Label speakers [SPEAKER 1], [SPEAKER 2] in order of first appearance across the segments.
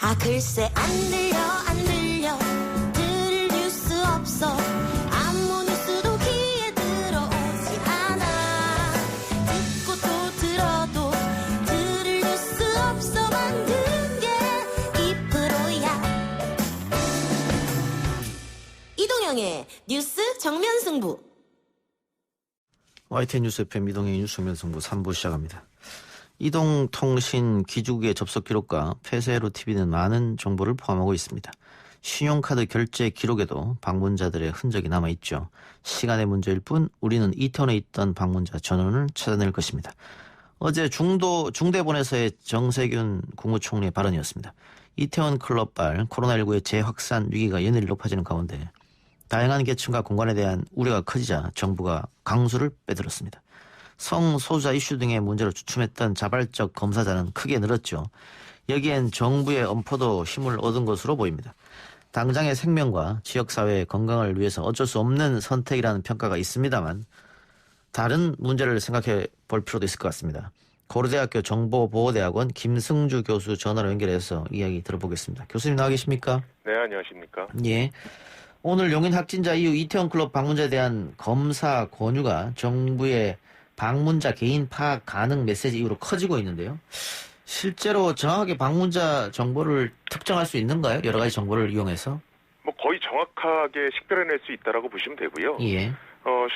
[SPEAKER 1] 아 글쎄 안 들려 들을 뉴스 없어 아무 뉴스도 귀에 들어오지 않아 듣고 또 들어도 들을 뉴스 없어 만든 게 이 프로야 이동영의 뉴스 정면승부
[SPEAKER 2] YTN 뉴스 FM 이동영의 뉴스 정면승부 3부 시작합니다. 이동통신 기지국의 접속 기록과 폐쇄로 TV는 많은 정보를 포함하고 있습니다. 신용카드 결제 기록에도 방문자들의 흔적이 남아있죠. 시간의 문제일 뿐 우리는 이태원에 있던 방문자 전원을 찾아낼 것입니다. 어제 중대본에서의 정세균 국무총리의 발언이었습니다. 이태원 클럽발 코로나19의 재확산 위기가 연일 높아지는 가운데 다양한 계층과 공간에 대한 우려가 커지자 정부가 강수를 빼들었습니다. 성소수자 이슈 등의 문제로 주춤했던 자발적 검사자는 크게 늘었죠. 여기엔 정부의 엄포도 힘을 얻은 것으로 보입니다. 당장의 생명과 지역사회의 건강을 위해서 어쩔 수 없는 선택이라는 평가가 있습니다만 다른 문제를 생각해 볼 필요도 있을 것 같습니다. 고려대학교 정보보호대학원 김승주 교수 전화로 연결해서 이야기 들어보겠습니다. 교수님 나와 계십니까?
[SPEAKER 3] 네, 안녕하십니까?
[SPEAKER 2] 예. 오늘 용인 확진자 이후 이태원 클럽 방문자에 대한 검사 권유가 정부의 방문자 개인 파악 가능 메시지 이후로 커지고 있는데요. 실제로 정확하게 방문자 정보를 특정할 수 있는가요? 여러 가지 정보를 이용해서?
[SPEAKER 3] 뭐 거의 정확하게 식별해낼 수 있다라고 보시면 되고요.
[SPEAKER 2] 예.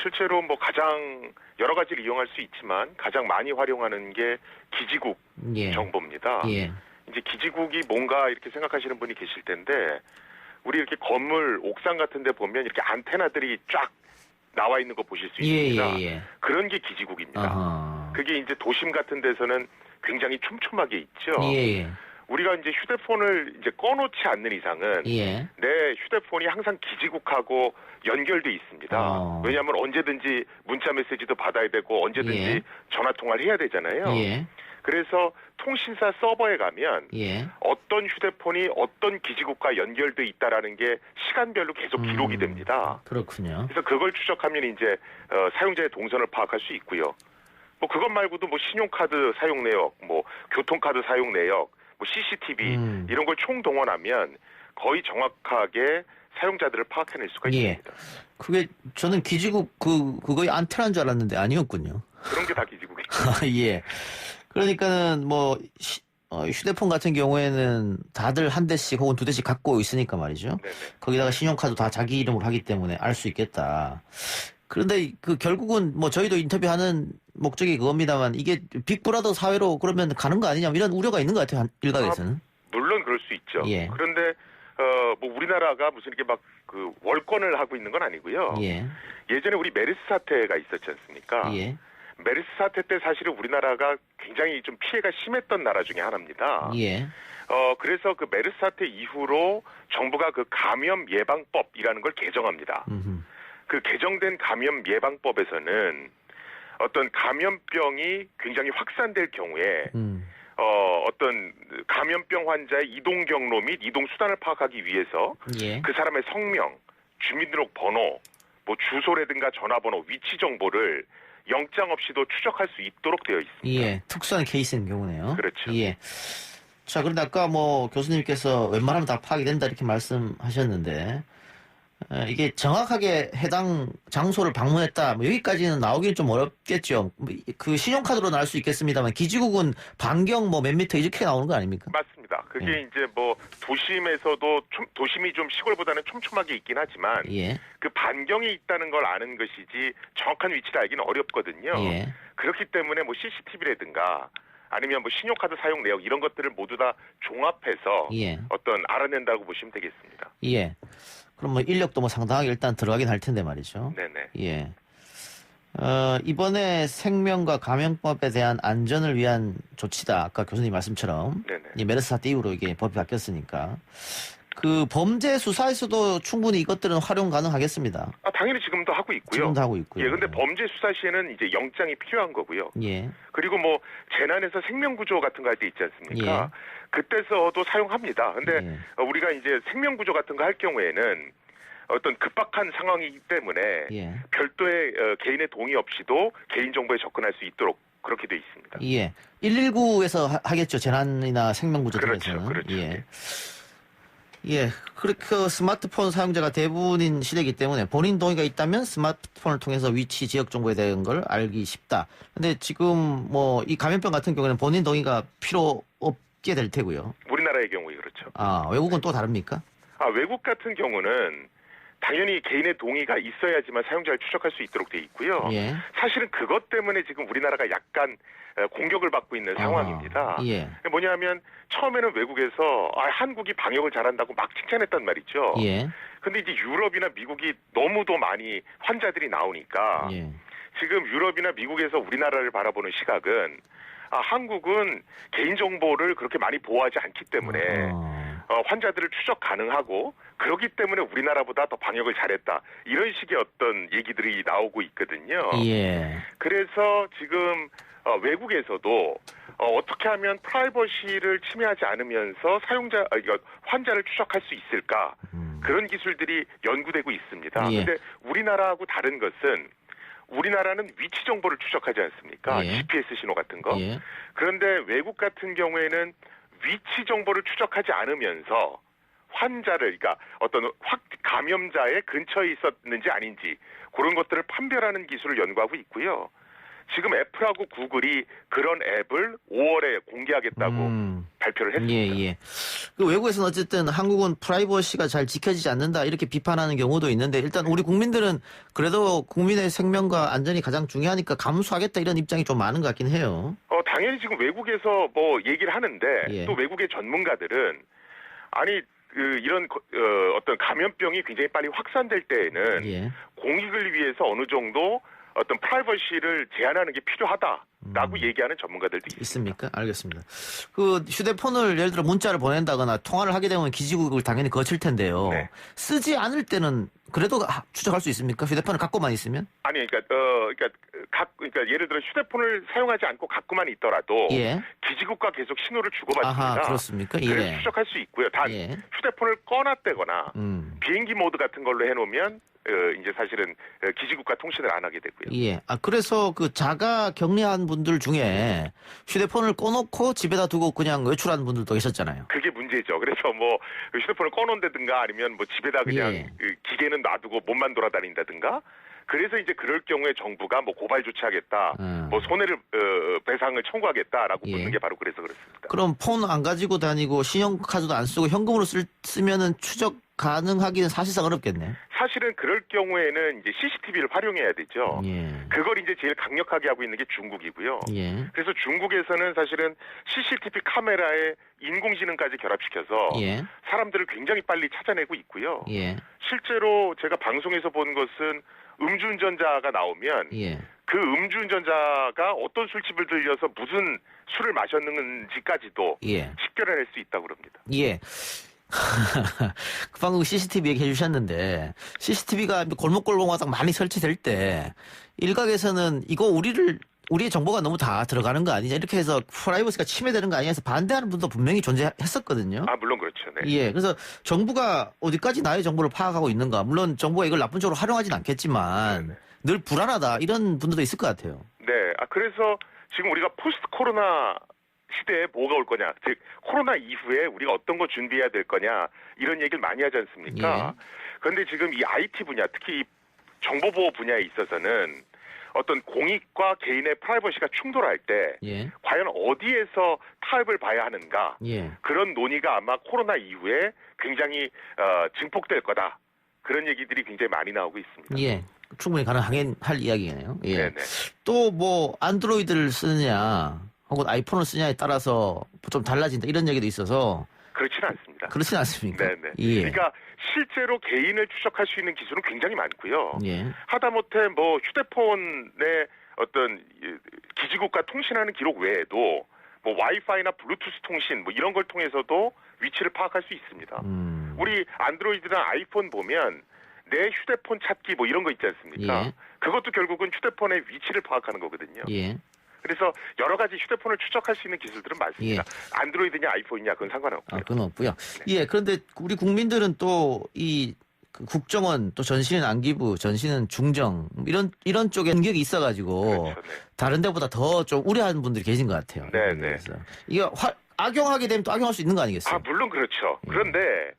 [SPEAKER 3] 실제로 뭐 가장 여러 가지를 이용할 수 있지만 가장 많이 활용하는 게 기지국
[SPEAKER 2] 예.
[SPEAKER 3] 정보입니다.
[SPEAKER 2] 예.
[SPEAKER 3] 이제 기지국이 뭔가 이렇게 생각하시는 분이 계실 텐데 우리 이렇게 건물 옥상 같은 데 보면 이렇게 안테나들이 쫙 나와 있는 거 보실 수 있습니다.
[SPEAKER 2] 예.
[SPEAKER 3] 그런 게 기지국입니다.
[SPEAKER 2] 어허.
[SPEAKER 3] 그게 이제 도심 같은 데서는 굉장히 촘촘하게 있죠.
[SPEAKER 2] 예.
[SPEAKER 3] 우리가 이제 휴대폰을 이제 꺼놓지 않는 이상은
[SPEAKER 2] 예.
[SPEAKER 3] 내 휴대폰이 항상 기지국하고 연결돼 있습니다. 왜냐하면 언제든지 문자 메시지도 받아야 되고 언제든지
[SPEAKER 2] 예.
[SPEAKER 3] 전화 통화를 해야 되잖아요.
[SPEAKER 2] 예.
[SPEAKER 3] 그래서 통신사 서버에 가면
[SPEAKER 2] 예.
[SPEAKER 3] 어떤 휴대폰이 어떤 기지국과 연결돼 있다라는 게 시간별로 계속 기록이 됩니다.
[SPEAKER 2] 그렇군요.
[SPEAKER 3] 그래서 그걸 추적하면 이제 사용자의 동선을 파악할 수 있고요. 뭐 그것 말고도 뭐 신용카드 사용 내역, 뭐 교통카드 사용 내역, 뭐 CCTV 이런 걸 총동원하면 거의 정확하게 사용자들을 파악해낼 수가
[SPEAKER 2] 예.
[SPEAKER 3] 있습니다.
[SPEAKER 2] 그게 저는 기지국 그거의 안테나인 줄 알았는데 아니었군요.
[SPEAKER 3] 그런 게 다 기지국이죠.
[SPEAKER 2] 예. 그러니까는 뭐 휴대폰 같은 경우에는 다들 한 대씩 혹은 두 대씩 갖고 있으니까 말이죠.
[SPEAKER 3] 네네.
[SPEAKER 2] 거기다가 신용카드 다 자기 이름으로 하기 때문에 알 수 있겠다. 그런데 그 결국은 뭐 저희도 인터뷰하는 목적이 그겁니다만 이게 빅브라더 사회로 그러면 가는 거 아니냐 이런 우려가 있는 것 같아요. 일각에서는.
[SPEAKER 3] 물론 그럴 수 있죠.
[SPEAKER 2] 예.
[SPEAKER 3] 그런데 뭐 우리나라가 무슨 이렇게 막 그 월권을 하고 있는 건 아니고요.
[SPEAKER 2] 예.
[SPEAKER 3] 예전에 우리 메르스 사태가 있었지 않습니까?
[SPEAKER 2] 예.
[SPEAKER 3] 메르스 사태 때 사실은 우리나라가 굉장히 좀 피해가 심했던 나라 중에 하나입니다.
[SPEAKER 2] 예.
[SPEAKER 3] 그래서 그 메르스 사태 이후로 정부가 그 감염 예방법이라는 걸 개정합니다. 그 개정된 감염 예방법에서는 어떤 감염병이 굉장히 확산될 경우에 어떤 감염병 환자의 이동 경로 및 이동 수단을 파악하기 위해서
[SPEAKER 2] 예.
[SPEAKER 3] 그 사람의 성명, 주민등록 번호, 뭐 주소라든가 전화번호, 위치 정보를 영장 없이도 추적할 수 있도록 되어 있습니다.
[SPEAKER 2] 예. 특수한 케이스인 경우네요.
[SPEAKER 3] 그렇죠.
[SPEAKER 2] 예. 자, 그런데 아까 뭐 교수님께서 웬만하면 다 파악이 된다 이렇게 말씀하셨는데 이게 정확하게 해당 장소를 방문했다 뭐 여기까지는 나오기는 좀 어렵겠죠. 그 신용카드로 나올 수 있겠습니다만 기지국은 반경 뭐 몇 미터 이렇게 나오는 거 아닙니까?
[SPEAKER 3] 맞습니다. 그게
[SPEAKER 2] 예.
[SPEAKER 3] 이제 뭐 도심에서도 도심이 좀 시골보다는 촘촘하게 있긴 하지만
[SPEAKER 2] 예.
[SPEAKER 3] 그 반경이 있다는 걸 아는 것이지 정확한 위치를 알기는 어렵거든요.
[SPEAKER 2] 예.
[SPEAKER 3] 그렇기 때문에 뭐 CCTV라든가 아니면 뭐 신용카드 사용 내역 이런 것들을 모두 다 종합해서
[SPEAKER 2] 예.
[SPEAKER 3] 어떤 알아낸다고 보시면 되겠습니다.
[SPEAKER 2] 예. 그럼 뭐 인력도 뭐 상당하게 일단 들어가긴 할 텐데 말이죠.
[SPEAKER 3] 네네.
[SPEAKER 2] 예. 이번에 생명과 감염법에 대한 안전을 위한 조치다. 아까 교수님 말씀처럼.
[SPEAKER 3] 네네.
[SPEAKER 2] 이 메르스 사태 이후로 이게 법이 바뀌었으니까. 그 범죄 수사에서도 충분히 이것들은 활용 가능하겠습니다.
[SPEAKER 3] 당연히 지금도 하고 있고요.
[SPEAKER 2] 지금도 하고 있고요.
[SPEAKER 3] 예, 근데 범죄 수사 시에는 이제 영장이 필요한 거고요.
[SPEAKER 2] 예.
[SPEAKER 3] 그리고 뭐 재난에서 생명구조 같은 거 할 때 있지 않습니까? 그때서도 사용합니다. 근데 우리가 이제 생명구조 같은 거 할 경우에는 어떤 급박한 상황이기 때문에 별도의 개인의 동의 없이도 개인정보에 접근할 수 있도록 그렇게 돼 있습니다.
[SPEAKER 2] 예. 119에서 하겠죠. 재난이나 생명구조 등에서는.
[SPEAKER 3] 그렇죠.
[SPEAKER 2] 예.
[SPEAKER 3] 네.
[SPEAKER 2] 예. 그렇게 스마트폰 사용자가 대부분인 시대이기 때문에 본인 동의가 있다면 스마트폰을 통해서 위치, 지역 정보에 대한 걸 알기 쉽다. 근데 지금 뭐 이 감염병 같은 경우에는 본인 동의가 필요 없게 될 테고요.
[SPEAKER 3] 우리나라의 경우에 그렇죠.
[SPEAKER 2] 아, 외국은 또 다릅니까?
[SPEAKER 3] 외국 같은 경우는 당연히 개인의 동의가 있어야지만 사용자를 추적할 수 있도록 돼 있고요.
[SPEAKER 2] 예.
[SPEAKER 3] 사실은 그것 때문에 지금 우리나라가 약간 공격을 받고 있는 상황입니다.
[SPEAKER 2] 예.
[SPEAKER 3] 뭐냐면 처음에는 외국에서 한국이 방역을 잘한다고 막 칭찬했단 말이죠.
[SPEAKER 2] 예.
[SPEAKER 3] 근데 이제 유럽이나 미국이 너무도 많이 환자들이 나오니까
[SPEAKER 2] 예.
[SPEAKER 3] 지금 유럽이나 미국에서 우리나라를 바라보는 시각은 한국은 개인정보를 그렇게 많이 보호하지 않기 때문에 환자들을 추적 가능하고 그렇기 때문에 우리나라보다 더 방역을 잘했다. 이런 식의 어떤 얘기들이 나오고 있거든요.
[SPEAKER 2] 예.
[SPEAKER 3] 그래서 지금 외국에서도 어떻게 하면 프라이버시를 침해하지 않으면서 환자를 추적할 수 있을까? 그런 기술들이 연구되고 있습니다.
[SPEAKER 2] 예.
[SPEAKER 3] 근데 우리나라하고 다른 것은 우리나라는 위치 정보를 추적하지 않습니까?
[SPEAKER 2] 예.
[SPEAKER 3] GPS 신호 같은 거.
[SPEAKER 2] 예.
[SPEAKER 3] 그런데 외국 같은 경우에는 위치 정보를 추적하지 않으면서 환자를, 그러니까 어떤 감염자의 근처에 있었는지 아닌지 그런 것들을 판별하는 기술을 연구하고 있고요. 지금 애플하고 구글이 그런 앱을 5월에 공개하겠다고 발표를 했습니다.
[SPEAKER 2] 예. 그 외국에서는 어쨌든 한국은 프라이버시가 잘 지켜지지 않는다 이렇게 비판하는 경우도 있는데 일단 우리 국민들은 그래도 국민의 생명과 안전이 가장 중요하니까 감수하겠다 이런 입장이 좀 많은 것 같긴 해요.
[SPEAKER 3] 당연히 지금 외국에서 뭐 얘기를 하는데
[SPEAKER 2] 예.
[SPEAKER 3] 또 외국의 전문가들은 이런 어떤 감염병이 굉장히 빨리 확산될 때에는
[SPEAKER 2] 예.
[SPEAKER 3] 공익을 위해서 어느 정도 어떤 프라이버시를 제한하는 게 필요하다라고 얘기하는 전문가들도
[SPEAKER 2] 있습니까? 알겠습니다. 그 휴대폰을 예를 들어 문자를 보낸다거나 통화를 하게 되면 기지국을 당연히 거칠 텐데요.
[SPEAKER 3] 네.
[SPEAKER 2] 쓰지 않을 때는 그래도 추적할 수 있습니까? 휴대폰을 갖고만 있으면?
[SPEAKER 3] 아니, 그러니까 예를 들어 휴대폰을 사용하지 않고 갖고만 있더라도
[SPEAKER 2] 예.
[SPEAKER 3] 기지국과 계속 신호를 주고받습니다.
[SPEAKER 2] 아하, 그렇습니까? 예.
[SPEAKER 3] 그래서 추적할 수 있고요. 단
[SPEAKER 2] 예.
[SPEAKER 3] 휴대폰을 꺼놨다거나 비행기 모드 같은 걸로 해놓으면 이제 사실은 기지국과 통신을 안 하게 되고요.
[SPEAKER 2] 예. 그래서 그 자가 격리한 분들 중에 휴대폰을 꺼놓고 집에다 두고 그냥 외출하는 분들도 계셨잖아요.
[SPEAKER 3] 그게 문제죠. 그래서 뭐 휴대폰을 꺼놓는다든가 아니면 뭐 집에다 그냥
[SPEAKER 2] 예.
[SPEAKER 3] 기계는 놔두고 몸만 돌아다닌다든가. 그래서 이제 그럴 경우에 정부가 뭐 고발 조치하겠다, 뭐 손해를 배상을 청구하겠다라고
[SPEAKER 2] 예.
[SPEAKER 3] 묻는 게 바로 그래서 그렇습니다.
[SPEAKER 2] 그럼 폰 안 가지고 다니고 신용카드도 안 쓰고 현금으로 쓰면은 추적 가능하기는 사실상 어렵겠네.
[SPEAKER 3] 사실은 그럴 경우에는 이제 CCTV를 활용해야 되죠.
[SPEAKER 2] 예.
[SPEAKER 3] 그걸 이제 제일 강력하게 하고 있는 게 중국이고요.
[SPEAKER 2] 예.
[SPEAKER 3] 그래서 중국에서는 사실은 CCTV 카메라에 인공지능까지 결합시켜서
[SPEAKER 2] 예.
[SPEAKER 3] 사람들을 굉장히 빨리 찾아내고 있고요.
[SPEAKER 2] 예.
[SPEAKER 3] 실제로 제가 방송에서 본 것은 음주운전자가 나오면
[SPEAKER 2] 예.
[SPEAKER 3] 그 음주운전자가 어떤 술집을 들려서 무슨 술을 마셨는지까지도
[SPEAKER 2] 예.
[SPEAKER 3] 식별해낼 수 있다고 그럽니다.
[SPEAKER 2] 예. 방금 CCTV 얘기해 주셨는데 CCTV가 골목골목마다 많이 설치될 때 일각에서는 이거 우리의 정보가 너무 다 들어가는 거 아니냐 이렇게 해서 프라이버시가 침해되는 거 아니냐 해서 반대하는 분도 분명히 존재했었거든요.
[SPEAKER 3] 물론 그렇죠. 네.
[SPEAKER 2] 예, 그래서 정부가 어디까지 나의 정보를 파악하고 있는가. 물론 정부가 이걸 나쁜 쪽으로 활용하진 않겠지만 늘 불안하다 이런 분들도 있을 것 같아요.
[SPEAKER 3] 네. 그래서 지금 우리가 포스트 코로나 시대에 뭐가 올 거냐, 즉 코로나 이후에 우리가 어떤 거 준비해야 될 거냐 이런 얘기를 많이 하지 않습니까? 그런데 지금 이 IT 분야, 특히 이 정보보호 분야에 있어서는 어떤 공익과 개인의 프라이버시가 충돌할 때 과연 어디에서 타협을 봐야 하는가 그런 논의가 아마 코로나 이후에 굉장히 증폭될 거다. 그런 얘기들이 굉장히 많이 나오고 있습니다.
[SPEAKER 2] 예, 충분히 가능할 이야기네요. 예.
[SPEAKER 3] 네네.
[SPEAKER 2] 또 뭐 안드로이드를 쓰느냐 혹은 아이폰을 쓰냐에 따라서 좀 달라진다 이런 얘기도 있어서
[SPEAKER 3] 그렇지는 않습니다.
[SPEAKER 2] 그렇진 않습니까?
[SPEAKER 3] 네네.
[SPEAKER 2] 예.
[SPEAKER 3] 그러니까 실제로 개인을 추적할 수 있는 기술은 굉장히 많고요.
[SPEAKER 2] 예.
[SPEAKER 3] 하다못해 뭐 휴대폰의 어떤 기지국과 통신하는 기록 외에도 뭐 와이파이나 블루투스 통신 뭐 이런 걸 통해서도 위치를 파악할 수 있습니다. 우리 안드로이드나 아이폰 보면 내 휴대폰 찾기 뭐 이런 거 있지 않습니까?
[SPEAKER 2] 예.
[SPEAKER 3] 그것도 결국은 휴대폰의 위치를 파악하는 거거든요.
[SPEAKER 2] 예.
[SPEAKER 3] 그래서 여러 가지 휴대폰을 추적할 수 있는 기술들은 많습니다. 안드로이드냐 아이폰이냐 그건 상관없고요.
[SPEAKER 2] 그건 없고요. 예, 그런데 우리 국민들은 또 이 그 국정원 또 전신은 안기부, 전신은 중정 이런 쪽에 연격이 있어가지고
[SPEAKER 3] 그렇죠, 네.
[SPEAKER 2] 다른 데보다 더 좀 우려하는 분들이 계신 것 같아요.
[SPEAKER 3] 네,
[SPEAKER 2] 그래서 이게 악용하게 되면 또 악용할 수 있는 거 아니겠어요?
[SPEAKER 3] 물론 그렇죠. 그런데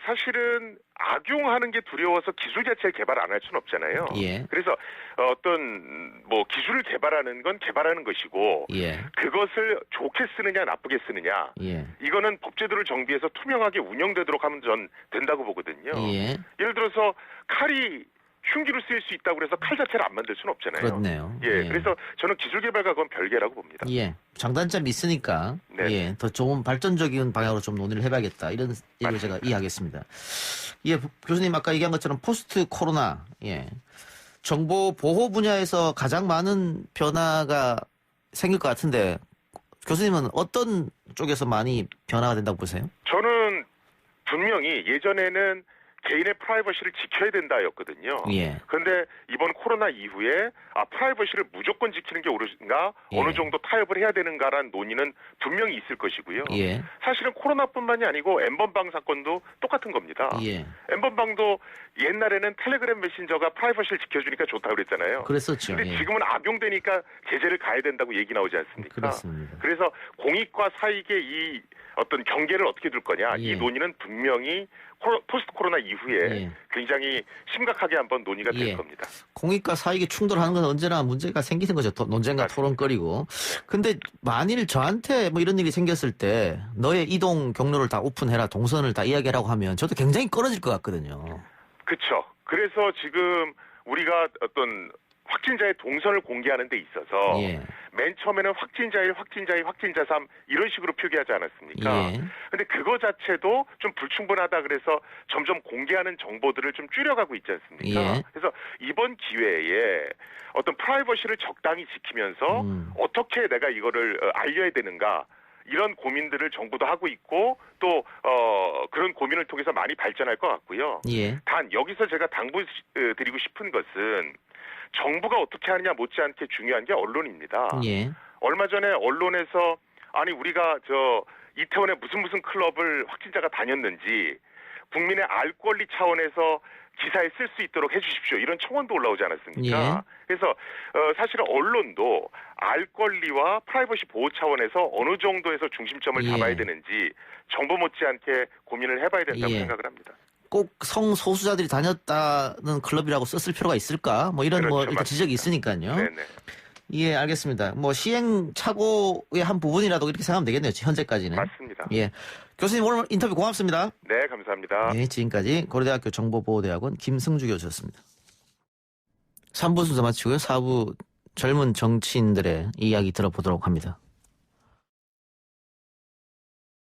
[SPEAKER 3] 사실은 악용하는 게 두려워서 기술 자체를 개발 안 할 수는 없잖아요.
[SPEAKER 2] 예.
[SPEAKER 3] 그래서 어떤 뭐 기술을 개발하는 건 개발하는 것이고
[SPEAKER 2] 예.
[SPEAKER 3] 그것을 좋게 쓰느냐 나쁘게 쓰느냐
[SPEAKER 2] 예.
[SPEAKER 3] 이거는 법제도를 정비해서 투명하게 운영되도록 하면 전 된다고 보거든요.
[SPEAKER 2] 예.
[SPEAKER 3] 예를 들어서 칼이 흉기로 쓰일 수 있다고 그래서 칼 자체를 안 만들 수는 없잖아요.
[SPEAKER 2] 그렇네요.
[SPEAKER 3] 예, 그래서 저는 기술 개발과 그건 별개라고 봅니다.
[SPEAKER 2] 예. 장단점이 있으니까
[SPEAKER 3] 네.
[SPEAKER 2] 예, 더 좋은 발전적인 방향으로 좀 논의를 해봐야겠다 이런 얘기를 제가 이해하겠습니다. 예, 교수님 아까 얘기한 것처럼 포스트 코로나 예. 정보 보호 분야에서 가장 많은 변화가 생길 것 같은데 교수님은 어떤 쪽에서 많이 변화가 된다고 보세요?
[SPEAKER 3] 저는 분명히 예전에는 개인의 프라이버시를 지켜야 된다였거든요.
[SPEAKER 2] 예.
[SPEAKER 3] 그런데 이번 코로나 이후에 프라이버시를 무조건 지키는 게 옳은가
[SPEAKER 2] 예.
[SPEAKER 3] 어느 정도 타협을 해야 되는가라는 논의는 분명히 있을 것이고요.
[SPEAKER 2] 예.
[SPEAKER 3] 사실은 코로나뿐만이 아니고 엠번방 사건도 똑같은 겁니다.
[SPEAKER 2] 예.
[SPEAKER 3] 엠번방도 옛날에는 텔레그램 메신저가 프라이버시를 지켜주니까 좋다고 그랬잖아요.
[SPEAKER 2] 그랬었죠.
[SPEAKER 3] 근데
[SPEAKER 2] 예.
[SPEAKER 3] 지금은 악용되니까 제재를 가야 된다고 얘기 나오지 않습니까?
[SPEAKER 2] 그렇습니다.
[SPEAKER 3] 그래서 공익과 사익의 이 어떤 경계를 어떻게 둘 거냐
[SPEAKER 2] 예.
[SPEAKER 3] 이 논의는 분명히 포스트 코로나 이후에
[SPEAKER 2] 예.
[SPEAKER 3] 굉장히 심각하게 한번 논의가 될
[SPEAKER 2] 예.
[SPEAKER 3] 겁니다.
[SPEAKER 2] 공익과 사익이 충돌하는 건 언제나 문제가 생기는 거죠. 논쟁과
[SPEAKER 3] 맞습니다.
[SPEAKER 2] 토론거리고. 근데 만일 저한테 뭐 이런 일이 생겼을 때 너의 이동 경로를 다 오픈해라, 동선을 다 이야기하라고 하면 저도 굉장히 꺼려질 것 같거든요.
[SPEAKER 3] 그렇죠. 그래서 지금 우리가 어떤 확진자의 동선을 공개하는 데 있어서
[SPEAKER 2] 예.
[SPEAKER 3] 맨 처음에는 확진자 1, 확진자 2, 확진자 3 이런 식으로 표기하지 않았습니까?
[SPEAKER 2] 예.
[SPEAKER 3] 근데 그거 자체도 좀 불충분하다 그래서 점점 공개하는 정보들을 좀 줄여가고 있지 않습니까?
[SPEAKER 2] 예.
[SPEAKER 3] 그래서 이번 기회에 어떤 프라이버시를 적당히 지키면서 어떻게 내가 이거를 알려야 되는가 이런 고민들을 정부도 하고 있고 또 그런 고민을 통해서 많이 발전할 것 같고요.
[SPEAKER 2] 예.
[SPEAKER 3] 단 여기서 제가 당부드리고 싶은 것은 정부가 어떻게 하느냐 못지않게 중요한 게 언론입니다.
[SPEAKER 2] 예.
[SPEAKER 3] 얼마 전에 언론에서 아니 우리가 이태원에 무슨 클럽을 확진자가 다녔는지 국민의 알 권리 차원에서 기사에 쓸 수 있도록 해주십시오. 이런 청원도 올라오지 않았습니까?
[SPEAKER 2] 예.
[SPEAKER 3] 그래서 사실은 언론도 알 권리와 프라이버시 보호 차원에서 어느 정도에서 중심점을
[SPEAKER 2] 예.
[SPEAKER 3] 잡아야 되는지 정부 못지않게 고민을 해봐야 된다고
[SPEAKER 2] 예.
[SPEAKER 3] 생각을 합니다.
[SPEAKER 2] 꼭 성소수자들이 다녔다는 클럽이라고 썼을 필요가 있을까? 뭐 이런
[SPEAKER 3] 그렇죠,
[SPEAKER 2] 뭐 일단
[SPEAKER 3] 맞습니다.
[SPEAKER 2] 지적이 있으니까요.
[SPEAKER 3] 네네.
[SPEAKER 2] 예, 알겠습니다. 뭐 시행착오의 한 부분이라도 이렇게 생각하면 되겠네요. 현재까지는.
[SPEAKER 3] 맞습니다.
[SPEAKER 2] 예. 교수님 오늘 인터뷰 고맙습니다.
[SPEAKER 3] 네, 감사합니다.
[SPEAKER 2] 네, 지금까지 고려대학교 정보보호대학원 김승주 교수였습니다. 3부 순서 마치고요. 4부 젊은 정치인들의 이야기 들어보도록 합니다.